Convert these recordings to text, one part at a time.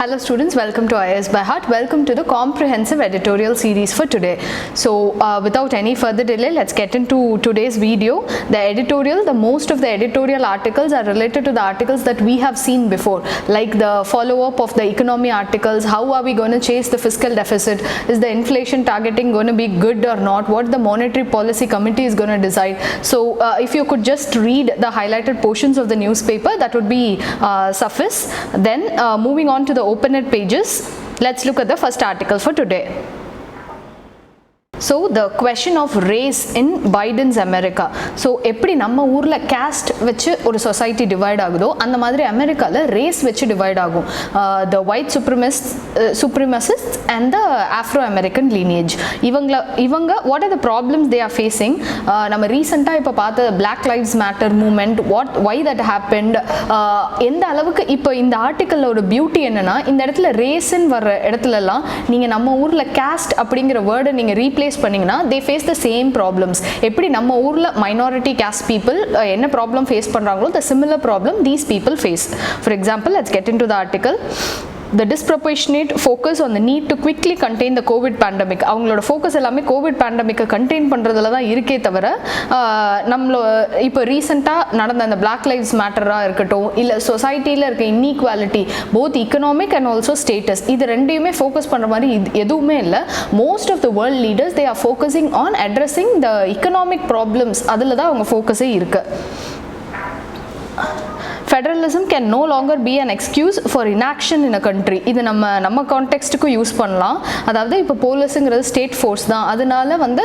Hello students, welcome to IAS by Heart. Welcome to the comprehensive editorial series for today. So without any further delay, let's get into today's video. The editorial, the most of the editorial articles are related to the articles that we have seen before, like the follow-up of the economy articles. How are we going to chase the fiscal deficit? Is the inflation targeting going to be good or not? What the monetary policy committee is going to decide? So if you could just read the highlighted portions of the newspaper, that would be suffice. Then moving on to the open-it pages, let's look at the first article for today. So the question of race in Biden's America. So எப்படி நம்ம ஊர்ல caste வச்சு ஒரு society divide ஆகுதோ அந்த மாதிரி அமெரிக்கால race வச்சு divide ஆகும். The white supremacists and the Afro-American lineage. இவங்க what are the problems they are facing? நம்ம ரீசெண்டா இப்ப பார்த்த Black Lives Matter movement, why that happened, எந்த அளவுக்கு இப்போ இந்த ஆர்டிக்கல்ல ஒரு பியூட்டி என்னன்னா, இந்த இடத்துல ரேஸ்ன்னு வர்ற இடத்துல எல்லாம் நீங்க நம்ம ஊர்ல caste அப்படிங்கிற வேர்டை நீங்க ரீப்ளேஸ் பண்ணீங்கன்னா they face the same problems. எப்படி நம்ம ஊர்ல minority caste people என்ன problem face பண்றாங்களோ the similar problem these people face. For example, let's get into the article. The disproportionate focus on the need to quickly contain the COVID pandemic. அவங்களோட focus எல்லாமே COVID pandemic contain பண்றதுல தான் இருக்கே தவிர நம்மளோ இப்போ ரீசெண்டா நடந்த அந்த Black Lives Matter-ஆ இருக்கட்டும் இல்ல சொசைட்டில இருக்க inequality both economic and also status இது ரெண்டையுமே ஃபோக்கஸ் பண்ற மாதிரி எதுவுமே இல்ல. Most of the world leaders they are focusing on addressing the economic problems. அதுல தான் அவங்க ஃபோக்கஸே இருக்கு. Federalism can no longer be an excuse for inaction in a country. இது நம்ம கான்டெக்ஸ்ட்டுக்கு யூஸ் பண்ணலாம். அதாவது இப்போ போலீஸுங்கிறது ஸ்டேட் ஃபோர்ஸ் தான். அதனால வந்து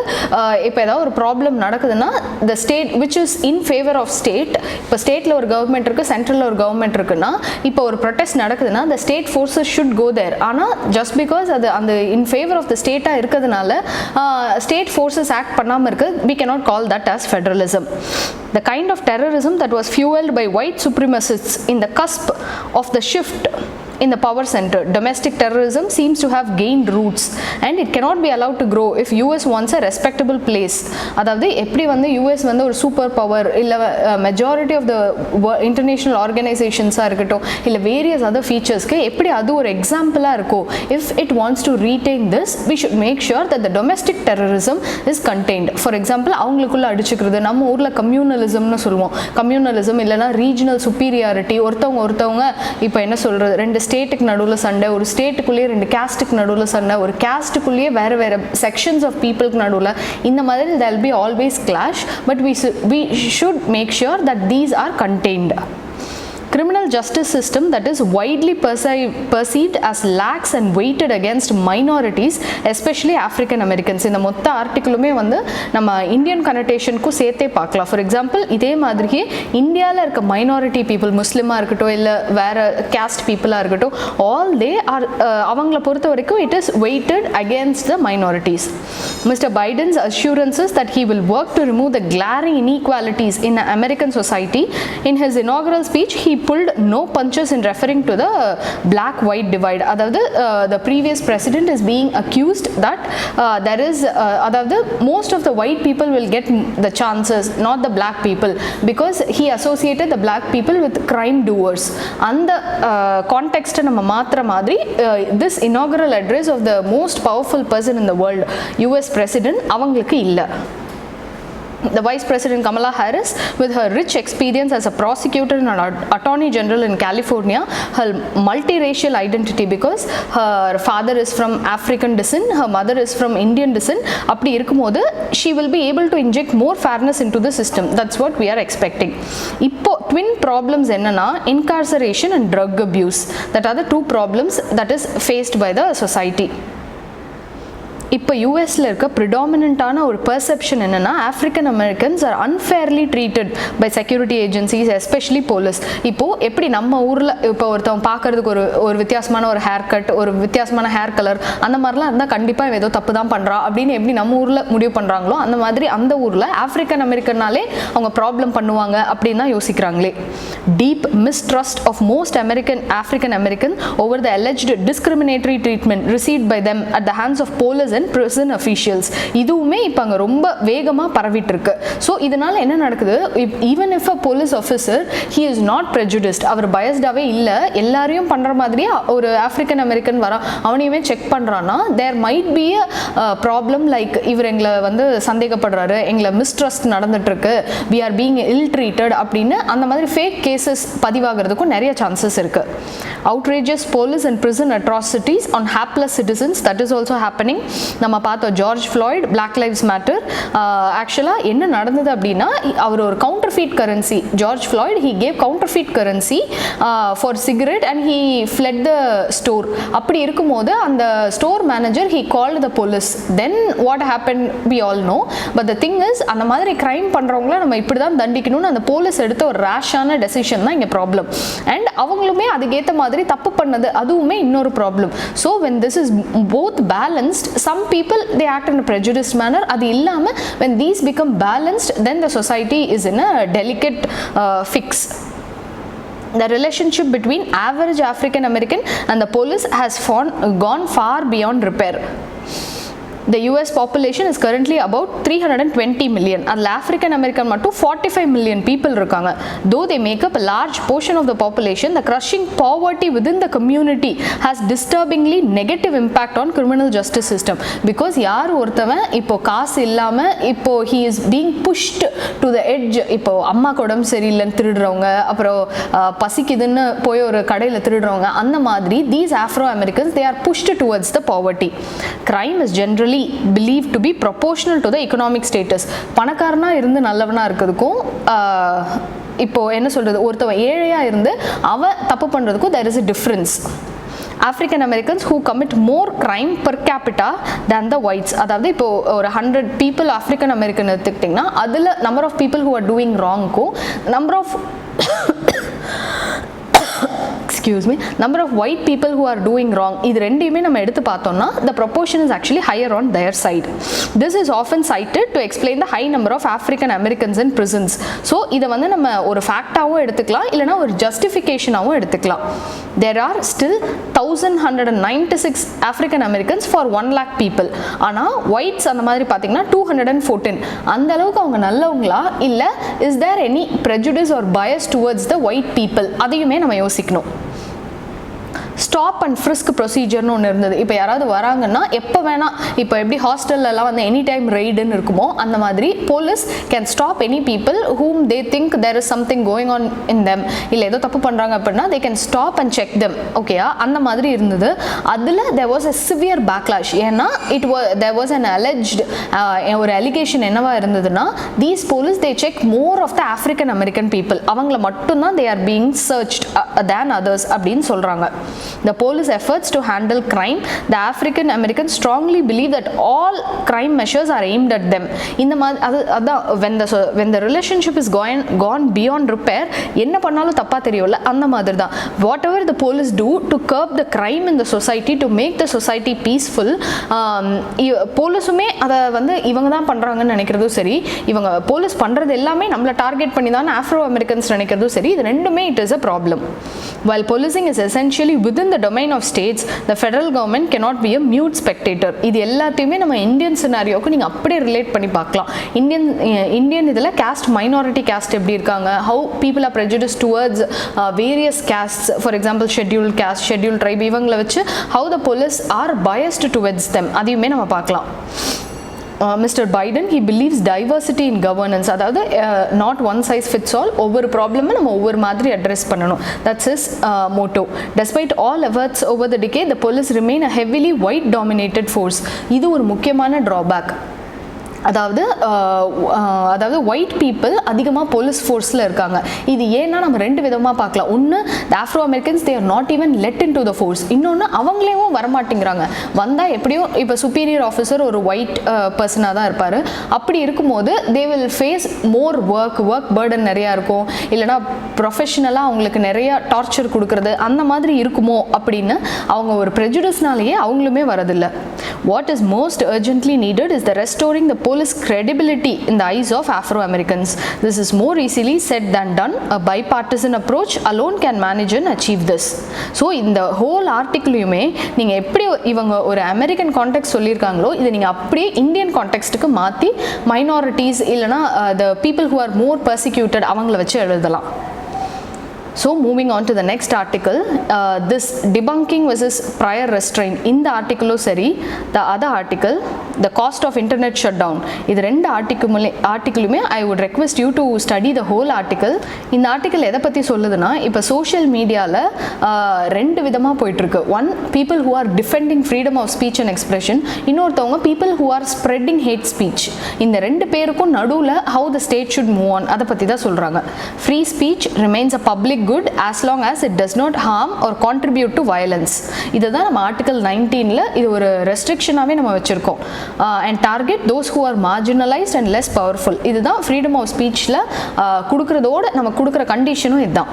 இப்போ ஏதாவது ஒரு ப்ராப்ளம் நடக்குதுன்னா the state which is in favor of state, இப்போ ஸ்டேட்டில் ஒரு கவர்மெண்ட் இருக்குது, சென்ட்ரலில் ஒரு கவர்மெண்ட் இருக்குன்னா இப்போ ஒரு ப்ரொட்டஸ்ட் நடக்குதுன்னா the state forces should go there. ஆனால் just because அது அந்த in favor of the state-ஆக இருக்கிறதுனால state forces act பண்ணாமல் இருக்கு, we cannot call that as federalism. The kind of terrorism that was fueled by white supremacists in the cusp of the shift in the power center, domestic terrorism seems to have gained roots and it cannot be allowed to grow if US wants a respectable place. அதாவது எப்படி வந்து US வந்து ஒரு super power இல்ல majority of the international organizations இருக்கட்டும் இல்ல various other featuresக்கு எப்படி அது ஒரு எக்ஸாம்பிளா இருக்கோ, if it wants to retain this, we should make sure that the domestic terrorism is contained. For example, அவங்களுக்குள்ள அடிச்சுக்கிறது, நம்ம ஊர்ல கம்யூனலிசம்னு சொல்லுவோம். கம்யூனலிசம் இல்லனா ரீஜனல் சுப்பீரியாரிட்டி, ஒருத்தவங்க இப்போ என்ன சொல்றது, ரெண்டு ஸ்டேட்டுக்கு நடுவில் சண்டை, ஒரு ஸ்டேட்டுக்குள்ளேயே ரெண்டு கேஸ்ட்டுக்கு நடுவில் சண்டை, ஒரு கேஸ்ட்டுக்குள்ளேயே வேறு செக்ஷன்ஸ் ஆஃப் பீப்புளுக்கு நடுவில் இந்த மாதிரி there will be always clash, but we should make sure that these are contained. Criminal justice system that is widely perceived as lax and weighted against minorities, especially African Americans. இந்த மொத்த ஆர்டிக்கிளுமே வந்து நம்ம Indian கனோட்டேஷனுக்கு சேர்த்தே பார்க்கலாம். For example இதே மாதிரியே இந்தியாவில் இருக்க மைனாரிட்டி பீப்புள், முஸ்லீமாக இருக்கட்டும் இல்லை வேற கேஸ்ட் பீப்புளாக இருக்கட்டும், ஆல் தே ஆர் அவங்கள பொறுத்த வரைக்கும் it is weighted against the minorities. Mr. Biden's assurances that he will work to remove the glaring inequalities in American society. In his inaugural speech, he pulled no punches in referring to the black-white divide. அதாவது the previous president is being accused that there is அதாவது most of the white people will get the chances, not the black people, because he associated the black people with crime doers. அந்த context நம்ம மாத்திர மாதிரி this inaugural address of the most powerful person in the world, US president, அவங்களுக்கு இல்லை. The Vice President Kamala Harris, with her rich experience as a prosecutor and an attorney general in California, her multiracial identity, because her father is from African descent, her mother is from Indian descent, அப்படி இருக்கும்போது she will be able to inject more fairness into the system. That's what we are expecting. இப்போ twin problems என்னன்னா incarceration and drug abuse. That are the two problems that is faced by the society. இப்போ யூஎஸ்ல இருக்க ப்ரிடாமினண்டான ஒரு perception என்னன்னா African Americans are unfairly treated by security agencies, especially police. இப்போ எப்படி நம்ம ஊர்ல இப்போ ஒருத்தவங்க பார்க்கறதுக்கு ஒரு வித்தியாசமான ஒரு ஹேர் கட், ஒரு வித்தியாசமான ஹேர் கலர் அந்த மாதிரிலாம் இருந்தால் கண்டிப்பாக ஏதோ தப்பு தான் பண்றா அப்படின்னு எப்படி நம்ம ஊர்ல முடிவு பண்றாங்களோ அந்த மாதிரி அந்த ஊர்ல ஆஃப்ரிக்கன் அமெரிக்கனாலே அவங்க ப்ராப்ளம் பண்ணுவாங்க அப்படின்னு தான் யோசிக்கிறாங்களே. Deep mistrust of most African American over the alleged discriminatory treatment received by them at the hands of police and prison officials. இதுவுமே இப்போ அங்கே ரொம்ப வேகமாக பரவிட்டு இருக்கு. ஸோ இதனால் என்ன நடக்குது, even if a police officer he is not prejudiced, அவர் பயஸ்டாகவே இல்லை, எல்லாரையும் பண்ணுற மாதிரியே ஒரு ஆஃப்ரிக்கன் அமெரிக்கன் வர அவனையுமே செக் பண்ணுறான்னா there might be a problem, like இவர் எங்களை வந்து சந்தேகப்படுறாரு, எங்களை மிஸ்ட்ரஸ்ட் நடந்துட்டுருக்கு, we are being ill treated அப்படின்னு அந்த மாதிரி ஃபேக் கேசஸ் பதிவாகிறதுக்கும் நிறைய சான்சஸ் இருக்குது. outrageous police and prison atrocities on hapless citizens, that is also happening. நம்ம பார்த்தோம் George Floyd, black lives matter. ஆக்சுவலாக என்ன நடந்தது அப்படின்னா, அவர் ஒரு counterfeit currency, George Floyd he gave counterfeit currency for cigarette and he fled the store. அப்படி இருக்கும்போது அந்த store manager he called the police. then what happened we all know, but the thing is அந்த மாதிரி crime பண்ணுறவங்கள நம்ம இப்படி தான் தண்டிக்கணும்னு அந்த police எடுத்த ஒரு ரேஷான டெசிஷன் தான் இங்கே ப்ராப்ளம். அண்ட் அவங்களுமே அதுக்கேற்ற மாதிரி தப்பு பண்ணது அதுவுமே இன்னொரு problem. So when this is both balanced, some people they act in a prejudiced manner. அது இல்லாமல் when these become balanced, then the society is in a delicate fix. The relationship between average African American and the police has gone far beyond repair. The US population is currently about 320 million. அதில் African American மட்டும் 45 million people இருக்காங்க. Though they make up a large portion of the population, the crushing poverty within the community has disturbingly negative impact on criminal justice system. Because யார் ஒருத்தவன் இப்போ காசு இல்லாமல் இப்போ he is being pushed to the edge, இப்போ அம்மா உடம்பு சரியில்லைன்னு திருடுறவங்க, அப்புறம் பசிக்குதுன்னு போய் ஒரு கடையில் திருடுறவங்க, அந்த மாதிரி these Afro Americans they are pushed towards the poverty. Crime is generally believed to be proportional to the economic status. பணக்காரனா இருந்து நல்லவனா இருக்கிறதுக்கும் இப்போ என்ன சொல்றது, ஒருத்தவன் ஏழையா இருந்து அவன் தப்பு பண்றதுக்கும் there is a difference. African Americans who commit more crime per capita than the whites. அதாவது இப்போ ஒரு 100 people African American எடுத்துக்கிட்டிங்கன்னா அதில் number of people who are doing wrongக்கும் number of number of white people who are doing wrong, இது ரெண்டையுமே நம்ம எடுத்து பார்த்தோம்னா the proportion is actually higher on their side. This is often cited to explain the high number of African Americans in prisons. So இதை வந்து நம்ம ஒரு ஃபேக்டாகவும் எடுத்துக்கலாம், இல்லைனா ஒரு ஜஸ்டிஃபிகேஷனாகவும் எடுத்துக்கலாம். There are still 1196 African Americans for 1 lakh people. ஆனால் whites அந்த மாதிரி பார்த்தீங்கன்னா 214. அந்த அளவுக்கு அவங்க நல்லவங்களா இல்லை, is there any prejudice or bias towards the white people, அதையுமே நம்ம யோசிக்கணும். ஸ்டாப் அண்ட் ஃப்ரிஸ்க் ப்ரொசீஜர்னு ஒன்று இருந்தது. இப்போ யாராவது வராங்கன்னா எப்போ வேணால், இப்போ எப்படி ஹாஸ்டல்லலாம் வந்து எனி டைம் ரெய்டுன்னு இருக்குமோ அந்த மாதிரி police can stop any people whom they think there is something going on in them, இல்லை ஏதோ தப்பு பண்ணுறாங்க அப்படின்னா they can stop and check them. ஓகேயா, அந்த மாதிரி இருந்தது. அதில் there was a severe backlash. ஏன்னா there was an alleged ஒரு அலிகேஷன் என்னவா இருந்ததுன்னா, these police they check more of the African American people, அவங்கள மட்டும்தான் they are being searched than others அப்படின்னு சொல்கிறாங்க. The police efforts to handle crime, the African Americans strongly believe that all crime measures are aimed at them. இந்த மாதிரி when the relationship is gone beyond repair, என்ன பண்ணாலும் தப்பா தெரியும்ல, அந்த மாதிரி தான். Whatever the police do to curb the crime in the society, to make the society peaceful, போலீஸுமே அதை வந்து இவங்க தான் பண்றாங்கன்னு நினைக்கிறதும் சரி, இவங்க போலீஸ் பண்றது எல்லாமே நம்மளை டார்கெட் பண்ணி தான் ஆஃப்ரோ அமெரிக்கன்ஸ் நினைக்கிறதும் சரி, இது ரெண்டுமே it is a problem. While policing is essentially within the domain of states, the federal government cannot be a mute spectator. இது எல்லாத்தையுமே நம்ம இந்தியன் சினாரியோக்கு நீங்கள் அப்படியே ரிலேட் பண்ணி பார்க்கலாம். இந்தியன் இதில் caste minority caste எப்படி இருக்காங்க, how people are prejudiced towards various castes, for example scheduled caste, scheduled tribe, இவங்களை வச்சு how the police are biased towards them, அதையுமே நம்ம பார்க்கலாம். Mr. Biden, he believes diversity in governance, அதாவது not one size fits all, ஒவ்வொரு ப்ராப்ளமே நம்ம ஒவ்வொரு மாதிரி அட்ரெஸ் பண்ணணும். That's his motto. Despite all efforts over the decade, the police remain a heavily white dominated force. இது ஒரு முக்கியமான drawback. அதாவது ஒயிட் பீப்புள் அதிகமாக போலீஸ் ஃபோர்ஸில் இருக்காங்க. இது ஏன்னா நம்ம ரெண்டு விதமாக பார்க்கலாம். ஒன்று, the Afro Americans they are not even let in to the force. இன்னொன்று, அவங்களேவும் வரமாட்டேங்கிறாங்க. வந்தால் எப்படியும் இப்போ சுப்பீரியர் ஆஃபீஸர் ஒரு ஒயிட் பர்சனாக தான் இருப்பார். அப்படி இருக்கும்போது they will face more work burden நிறையா இருக்கும், இல்லைனா ப்ரொஃபஷ்னலாக அவங்களுக்கு நிறையா டார்ச்சர் கொடுக்குறது அந்த மாதிரி இருக்குமோ அப்படின்னு அவங்க ஒரு ப்ரெஜுடிஸ்னாலேயே அவங்களுமே வரதில்லை. What is most urgently needed is the restoring the police credibility in the eyes of Afro-Americans. This is more easily said than done. A bipartisan approach alone can manage and achieve this. So in the whole article-யுமே நீங்க எப்படி இவங்க ஒரு American context சொல்லியிருக்காங்களோ இதை நீங்க அப்படியே Indian கான்டெக்ஸ்ட்டுக்கு மாற்றி minorities இல்லைனா the people who are more persecuted அவங்கள வச்சு எழுதலாம். So moving on to the next article, this debunking versus prior restraint. In the article sari, the other article, the cost of internet shutdown. இது ரெண்டு ஆர்டிக்கிளுமே I would request you to study the whole article. இந்த article எதை பற்றி சொல்லுதுன்னா இப்போ social மீடியாவில் ரெண்டு விதமாக போயிட்டுருக்கு. One, people who are defending freedom of speech and expression. இன்னொருத்தவங்க people who are spreading hate speech. இந்த ரெண்டு பேருக்கும் நடுவில் how the state should move on அதை பற்றி தான் சொல்கிறாங்க. Free speech remains a public good as long as it does not harm or contribute to violence. இதுதான் நம்ம ஆர்டிகல் 19ல இது ஒரு ரெஸ்ட்ரிக்ஷனாகவே நம்ம வச்சுருக்கோம். And target those who are marginalized and less powerful. இதுதான் freedom of speechல கொடுக்குறதோட நம்ம கொடுக்குற கண்டிஷனும் இதுதான்.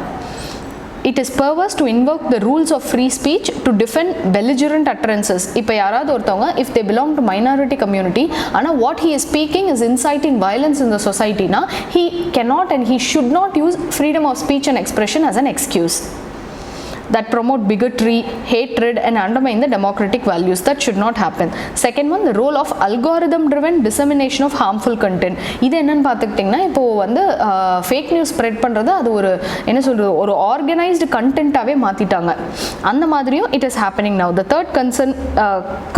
It is perverse to invoke the rules of free speech to defend belligerent utterances. இப்போ யாராவது ஒருத்தவங்க if they belong to minority community ஆனால் what he is speaking is inciting violence in the society na he cannot and he should not use freedom of speech and expression as an excuse that promote bigotry, hatred and undermine the democratic values. That should not happen. Second one, the role of algorithm driven dissemination of harmful content. இது என்னன்னு பார்த்துக்கிட்டிங்கன்னா இப்போ வந்து fake news spread பண்ணுறது அது ஒரு என்ன சொல்கிறது ஒரு ஆர்கனைஸ்டு கண்டென்ட்டாகவே மாற்றிட்டாங்க. அந்த மாதிரியும் it is happening now. The third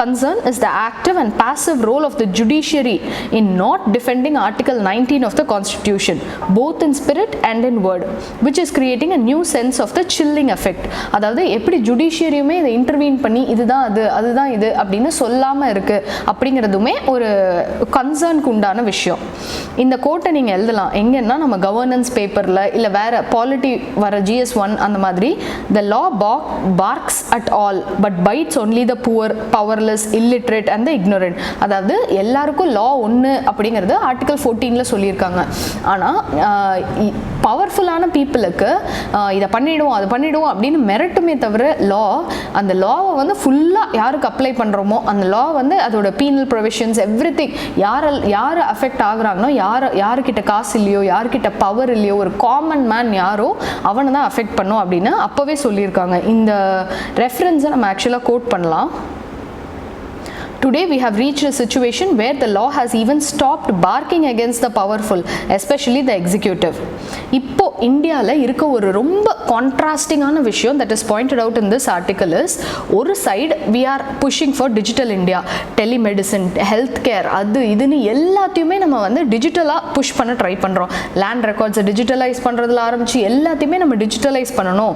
concern is the active and passive role of the judiciary in not defending Article 19 of the Constitution, both in spirit and in word, which is creating a new sense of the chilling effect. அதாவது எப்படி ஜுடிஷியரியுமே இதை intervene பண்ணி இதுதான் அதுதான் இது அப்படின்னு சொல்லாமல் இருக்குது அப்படிங்கிறதுமே ஒரு கன்சர்னுக்கு உண்டான விஷயம். இந்த கோட்டை நீங்கள் எழுதலாம் எங்கன்னா நம்ம கவர்னன்ஸ் பேப்பரில் இல்லை வேறு பாலிட்டி வர GS1 அந்த மாதிரி the law barks at all but bites only the poor, powerless, illiterate and the ignorant. அதாவது எல்லாருக்கும் லா ஒன்று அப்படிங்கிறது ஆர்டிகல் 14ல் சொல்லியிருக்காங்க. ஆனால் பவர்ஃபுல்லான பீப்புளுக்கு இதை பண்ணிவிடுவோம் அது பண்ணிவிடுவோம் அப்படின்னு மெரட்டுமே தவிர அந்த லாவை வந்து ஃபுல்லாக யாருக்கு அப்ளை பண்ணுறோமோ அந்த லா வந்து அதோட பீனல் ப்ரொவிஷன்ஸ் எவ்ரிதிங் யார் அஃபெக்ட் ஆகுறாங்களோ யாருக்கிட்ட காசு இல்லையோ யாருக்கிட்ட பவர் இல்லையோ ஒரு காமன் மேன் யாரோ அவனை தான் அஃபெக்ட் பண்ணும் அப்படின்னு அப்போவே சொல்லியிருக்காங்க. இந்த ரெஃபரன்ஸை நம்ம ஆக்சுவலாக கோட் பண்ணலாம். Today we have reached a situation where the law has even stopped barking against the powerful, especially the executive. இப்போ இந்தியாவில் இருக்க ஒரு ரொம்ப கான்ட்ராஸ்டிங்கான விஷயம் that is pointed out in this article is ஒரு side we are pushing for digital India, telemedicine, health care அது இதுன்னு எல்லாத்தையுமே நம்ம வந்து டிஜிட்டலாக புஷ் பண்ண ட்ரை பண்ணுறோம். லேண்ட் ரெக்கார்ட்ஸை டிஜிட்டலைஸ் பண்ணுறதுல ஆரம்பித்து எல்லாத்தையுமே நம்ம டிஜிட்டலைஸ் பண்ணணும்,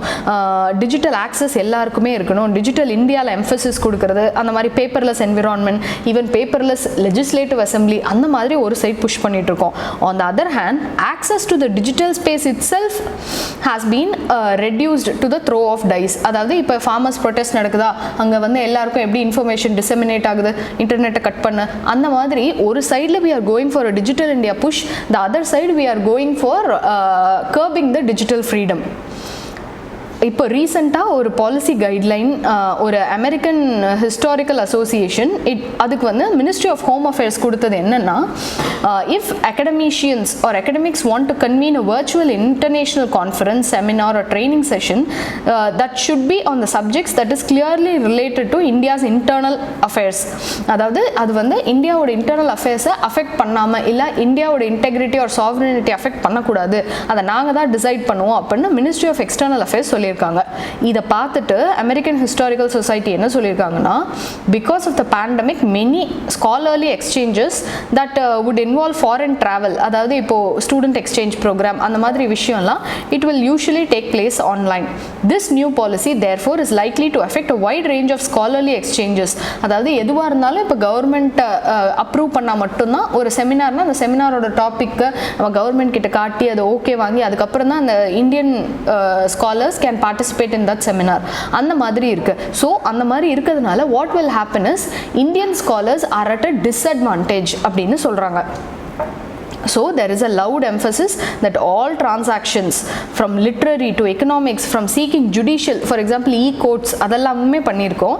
டிஜிட்டல் ஆக்சஸ் எல்லாருக்குமே இருக்கணும், டிஜிட்டல் இந்தியாவில் எம்ஃபசிஸ் கொடுக்கறது, அந்த மாதிரி paperless environment, even paperless legislative assembly அந்த மாதிரி ஒரு சைட் புஷ் பண்ணிட்டு இருக்கோம். On the other hand, access to the digital space itself has been reduced to the throw of dice. அதாவது இப்போ ஃபார்மர்ஸ் ப்ரொடெஸ்ட் நடக்குதா அங்கே வந்து எல்லாருக்கும் எப்படி இன்ஃபர்மேஷன் டிசெமினேட் ஆகுது இன்டர்நெட்டை கட் பண்ண அந்த மாதிரி ஒரு சைடில் we are going for a digital India push, the other side we are going for curbing the digital freedom. இப்போ ரீசெண்டாக ஒரு பாலிசி கைட்லைன் ஒரு அமெரிக்கன் ஹிஸ்டாரிக்கல் அசோசியேஷன் அதுக்கு வந்து மினிஸ்ட்ரி ஆஃப் ஹோம் அஃபேர்ஸ் கொடுத்தது என்னென்னா if academicians or academics want to convene a virtual international conference seminar or training session that should be on the subjects that is clearly related to India's internal affairs. அதாவது அது வந்து இந்தியாவோட internal அஃபேர்ஸை affect பண்ணாமல் இல்லை இந்தியாவோட integrity R sovereignty affect பண்ணக்கூடாது, அதை நாங்கள் தான் டிசைட் பண்ணுவோம் அப்படின்னு மினிஸ்ட்ரி ஆஃப் எக்ஸ்டர்னல் அஃபேர்ஸ் சொல்லி சொல்லியிருக்காங்க. இதை பார்த்துட்டு அமெரிக்கன் ஹிஸ்டாரிக்கல் சொசைட்டி என்ன சொல்லியிருக்காங்கன்னா because of the pandemic many scholarly exchanges that would involve foreign travel, அதாவது இப்போது ஸ்டூடெண்ட் எக்ஸ்சேஞ்ச் ப்ரோக்ராம் அந்த மாதிரி விஷயம்லாம் it will usually take place online. This new policy therefore is likely to affect a wide range of scholarly exchanges. அதாவது எதுவாக இருந்தாலும் இப்போ government approve பண்ணால் மட்டும்தான் ஒரு செமினார்னா அந்த செமினாரோட டாப்பிக்கை நம்ம கவர்மெண்ட் கிட்ட காட்டி அதை ஓகே வாங்கி அதுக்கப்புறம் தான் அந்த Indian scholars can participate in that seminar. அந்த மாதிரி இருக்கு. ஸோ அந்த மாதிரி இருக்கிறதுனால what will happen is Indian scholars are at a disadvantage அப்படின்னு சொல்கிறாங்க. So there is a loud emphasis that all transactions from literary to economics, from seeking judicial, for example e-courts அதெல்லாமே பண்ணியிருக்கோம்,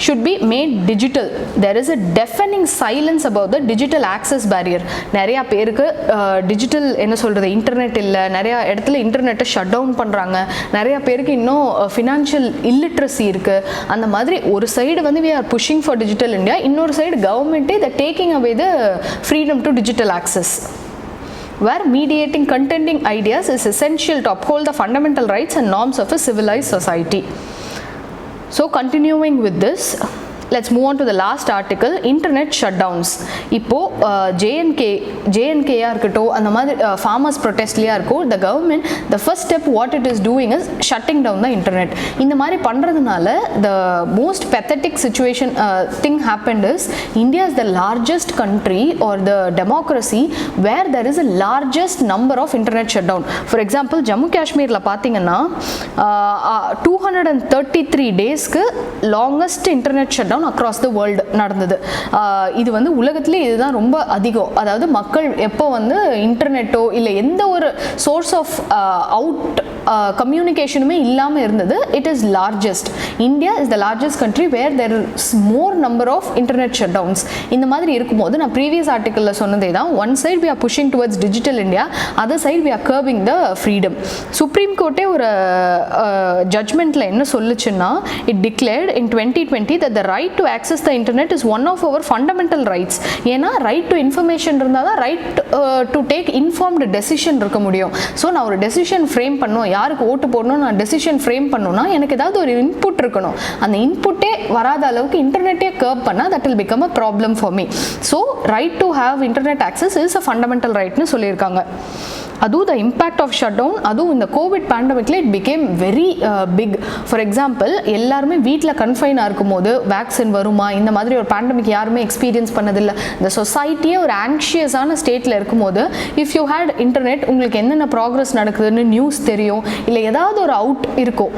should be made digital. There is a deafening silence about the digital access barrier. நிறைய பேருக்கு digital என்ன சொல்கிறது internet இல்லை, நிறையா இடத்துல இன்டர்நெட்டை shut down பண்ணுறாங்க, நிறையா பேருக்கு இன்னும் ஃபினான்ஷியல் இல்லிட்ரஸி இருக்குது. அந்த மாதிரி ஒரு சைடு வந்து we are pushing for digital India, இன்னொரு சைடு கவர்மெண்ட்டே the taking away the freedom to digital access, where mediating contending ideas is essential to uphold the fundamental rights and norms of a civilized society. So continuing with this, let's move on to the last article, internet shutdowns. இப்போ JNK இருக்கட்டும், அந்த மாதிரி farmers protestலியா இருக்கும், the government, the first step what it is doing is shutting down the internet. இந்த மாதிரி பண்றதுனால the most pathetic situation thing happened is India is the largest country or the democracy where there is a largest number of internet shutdown. For example, Jammu Kashmirல பாத்தீங்கன்னா 233 daysக்கு longest internet shutdown across the world நடந்தது. இது வந்து உலகத்திலே இதுதான் ரொம்ப அதிகம். அதாவது மக்கள் எப்போ வந்து இன்டர்நெட்டோ இல்லை எந்த ஒரு சோர்ஸ் ஆஃப் அவுட் கம்யூனிகேஷனுமே இல்லாமல் இருந்தது. It is largest. India is the largest country where there is more number of internet shutdowns. இந்த மாதிரி இருக்கும்போது நான் ப்ரீவியஸ் ஆர்டிக்கலில் சொன்னதே தான், one side we are pushing towards digital India, other side we are curbing the freedom. Supreme கோர்ட்டே ஒரு ஜட்மெண்ட்டில் என்ன சொல்லுச்சுன்னா, இட் டிக்ளேர்ட் இன் 2020 that the right to access the internet is one of our fundamental rights. ஏன்னா ரைட் டு இன்ஃபர்மேஷன் இருந்தால் தான் right to take informed decision இருக்க முடியும். ஸோ நான் ஒரு டெசிஷன் ஃப்ரேம் பண்ணணும், யாருக்கு ஓட்டு போடணும், நான் டெசிஷன் ஃப்ரேம் பண்ணணும்னா எனக்கு ஏதாவது ஒரு இன்புட் இருக்கணும். அந்த இன்புட்டே வராத அளவுக்கு இன்டர்நெட்டே கர்ப் பண்ணால் that will become a problem for me. So right to have internet access is a fundamental ரைட்னு சொல்லியிருக்காங்க. அதுவும் the impact of shutdown, அதுவும் இந்த கோவிட் பேண்டமிக்ல it became very big. For example, எல்லாருமே வீட்டில் கன்ஃபைனாக இருக்கும் போது வேக்சின் வருமா, இந்த மாதிரி ஒரு பேண்டமிக் யாருமே எக்ஸ்பீரியன்ஸ் பண்ணதில்லை. இந்த சொசைட்டியே ஒரு ஆங்ஷியஸான ஸ்டேட்டில் இருக்கும்போது இஃப் யூ ஹேட் இன்டர்நெட், உங்களுக்கு என்னென்ன ப்ராக்ரஸ் நடக்குதுன்னு நியூஸ் தெரியும், இல்லை ஏதாவது ஒரு அவுட் இருக்கும்.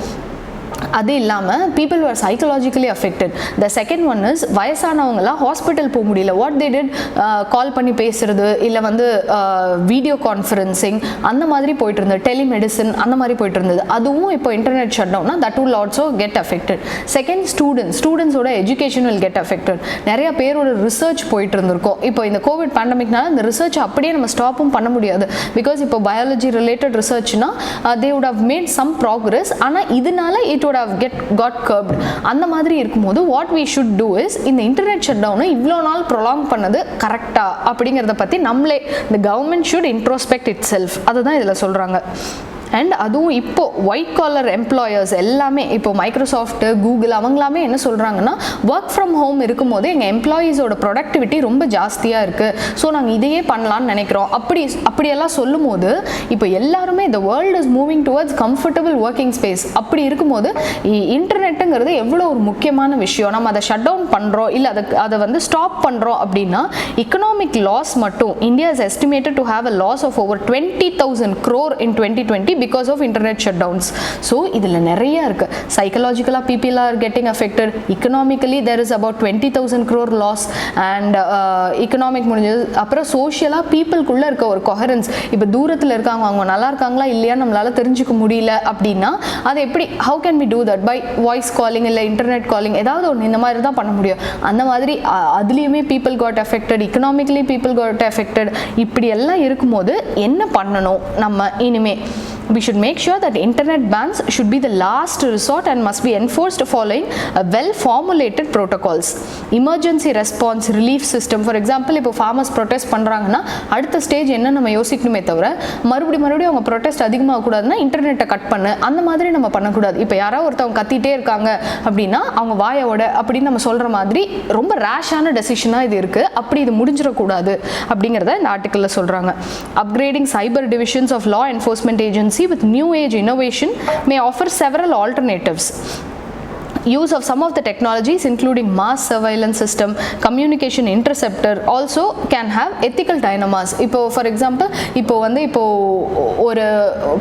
அது இல்லாமல் people are psychologically affected. The second one is வயசானவங்களாம் ஹாஸ்பிட்டல் போக முடியல. வாட் தே டிட், கால் பண்ணி பேசுறது, இல்லை வந்து வீடியோ கான்ஃபரன்சிங் அந்த மாதிரி போயிட்டு இருந்தது, டெலிமெடிசன் அந்த மாதிரி போயிட்டு இருந்தது. அதுவும் இப்போ இன்டர்நெட் ஷட் டவுன்னா that will also get affected. Second, ஸ்டூடெண்ட்ஸோட எஜுகேஷன் வில் கெட் அஃபெக்டட். நிறைய பேரோட ரிசர்ச் போயிட்டு இருந்திருக்கும். இப்போ இந்த கோவிட் பேண்டமிக்னால இந்த ரிசர்ச் அப்படியே நம்ம ஸ்டாப்பும் பண்ண முடியாது. பிகாஸ் இப்போ பயாலஜி ரிலேட்டட் ரிசர்ச்னா they would have made some progress, ஆனால் இதனால it would have got curbed. அந்த மாதிரி இருக்கும்போது what we should do is இந்த இன்டர்நெட் ஷட் டவுனை இவ்வளோ நாள் ப்ரொலாங் பண்ணது கரெக்டா அப்படிங்கிறத பற்றி நம்மளே the government should introspect itself. அதுதான் இதில் சொல்கிறாங்க. அண்ட் அதுவும் இப்போ ஒயிட் காலர் எம்ப்ளாயர்ஸ் எல்லாமே, இப்போ மைக்ரோசாஃப்ட், கூகுள் அவங்களாமே என்ன சொல்கிறாங்கன்னா, ஒர்க் ஃப்ரம் ஹோம் இருக்கும்போது எங்கள் எம்ப்ளாயீஸோட ப்ரொடக்டிவிட்டி ரொம்ப ஜாஸ்தியாக இருக்குது, ஸோ நாங்கள் இதையே பண்ணலான்னு நினைக்கிறோம் அப்படியெல்லாம் சொல்லும் போது இப்போ எல்லாருமே இந்த world is moving towards comfortable working space. அப்படி இருக்கும்போது இன்டர்நெட்டுங்கிறது எவ்வளோ ஒரு முக்கியமான விஷயம். நம்ம அதை ஷட் டவுன் பண்ணுறோம் இல்லை அதை வந்து ஸ்டாப் பண்ணுறோம் அப்படின்னா எக்கனாமிக் லாஸ் மட்டும் India is estimated to have a loss of over 20,000 crore in 2020 because of internet shutdowns. So இதில் நிறைய இருக்கு. Psychologically people are getting affected. Economically there is about 20,000 crore loss and economic முடிஞ்சது. அப்புறம் சோஷியலாக பீப்புளுக்குள்ளே இருக்க ஒரு coherence, இப்போ தூரத்தில் இருக்காங்க, அவங்க நல்லா இருக்காங்களா இல்லையா நம்மளால தெரிஞ்சுக்க முடியல அப்படின்னா அது எப்படி, how can we do that? by voice calling இல்லை இன்டர்நெட் காலிங், ஏதாவது ஒன்று இந்த மாதிரி தான் பண்ண முடியும். அந்த மாதிரி அதுலேயுமே people got affected, economically people got affected. இப்படி எல்லாம் இருக்கும்போது என்ன பண்ணணும் நம்ம இனிமே? We should make sure that internet bans should be the last resort and must be enforced following a well formulated protocols. Emergency response relief system, for example, இப்போ farmers protest பண்றாங்கன்னா அடுத்த ஸ்டேஜ் என்ன நம்ம யோசிக்கணுமே தவிர மறுபடியும் அவங்க ப்ரொடெஸ்ட் அதிகமாக கூடாதுன்னா இன்டர்நெட்டை cut பண்ணு அந்த மாதிரி நம்ம பண்ணக்கூடாது. இப்போ யாராவது ஒருத்தவங்க கத்திட்டே இருக்காங்க அப்படின்னா அவங்க வாயோட அப்படின்னு நம்ம சொல்ற மாதிரி ரொம்ப ரேஷான டெசிஷனாக இது இருக்கு. அப்படி இது முடிஞ்சிடக்கூடாது அப்படிங்கிறத இந்த ஆர்டிக்கலில் சொல்றாங்க. Upgrading cyber divisions of law enforcement agency with new age innovation may offer several alternatives. use of some of the technologies including mass surveillance system, communication interceptor also can have ethical dilemmas. இப்போ for example இப்போ ஒரு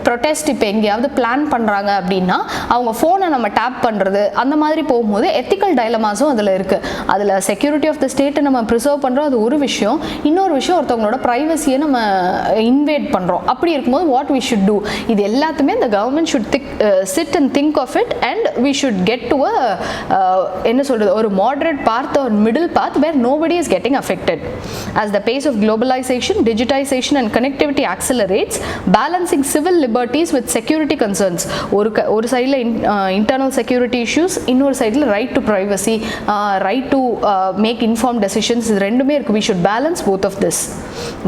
protest இப்போ எங்கேயாவது plan பண்றாங்க அப்படின்னா அவங்க ஃபோனை நம்ம டேப் பண்றது அந்த மாதிரி போகும்போது ethical dilemmasம் அதில் இருக்கு. அதில் security of the state நம்ம preserve பண்றோம், அது ஒரு விஷயம். இன்னொரு விஷயம் ஒருத்தவங்களோட privacy-யை நம்ம invade பண்றோம். அப்படி இருக்கும்போது what we should do, இது எல்லாத்துமே the government should sit and think of it, and we should get to a என்ன சொல்றது, ஒரு moderate path or middle path where nobody is getting affected. As the pace of globalization, digitization and connectivity accelerates, balancing civil liberties with security concerns, ஒரு சைடில் internal security issues, இன்னொரு சைடில் right to privacy, right to make informed decisions, இது ரெண்டுமே இருக்கு. We should balance both of this.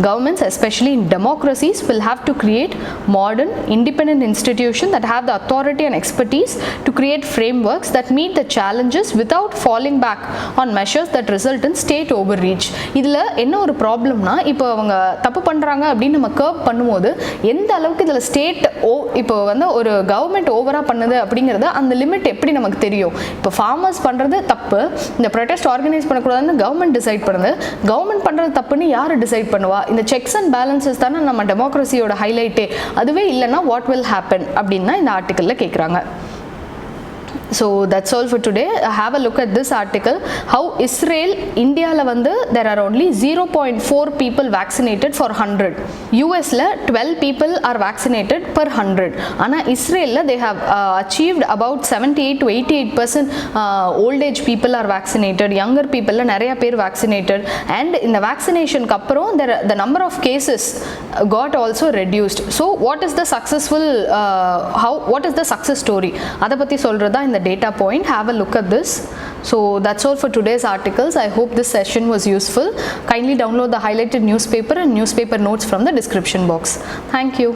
Governments, especially in democracies, will have to create modern, independent institutions that have the authority and expertise to create frameworks that meet the challenges without falling back on measures that result in state overreach. இதில் என்ன ஒரு ப்ராப்ளம்னா, இப்போ அவங்க தப்பு பண்ணுறாங்க அப்படின்னு நம்ம கர்வ் பண்ணும்போது எந்த அளவுக்கு இதில் ஸ்டேட் இப்போ ஒரு கவர்மெண்ட் ஓவராக பண்ணுது அப்படிங்கிறது அந்த லிமிட் எப்படி நமக்கு தெரியும்? இப்போ ஃபார்மர்ஸ் பண்ணுறது தப்பு, இந்த ப்ரொடெஸ்ட் ஆர்கனைஸ் பண்ணக்கூடாதுன்னு கவர்மெண்ட் டிசைட் பண்ணுது. கவர்மெண்ட் பண்ணுறது தப்புன்னு யார் டிசைட் பண்ணுவா? இந்த செக்ஸ் அண்ட் பேலன்சஸ் தானே நம்ம டெமோக்ரஸியோட ஹைலைட்டே. அதுவே இல்லைன்னா வாட் வில் ஹேப்பன் அப்படின்னு தான் இந்த ஆர்டிக்கலில் கேட்குறாங்க. So that's all for today. Have a look at this article, how Israel, India la there are only 0.4 people vaccinated for 100. US la 12 people are vaccinated per 100. Ana Israel la they have achieved about 78 to 88% old age people are vaccinated, younger people la nariya per vaccinated, and in the vaccination kapparom the number of cases got also reduced. So what is the successful what is the success story, adha patti solradha in the data point. Have a look at this. So that's all for today's articles. I hope this session was useful. Kindly download the highlighted newspaper and newspaper notes from the description box. Thank you.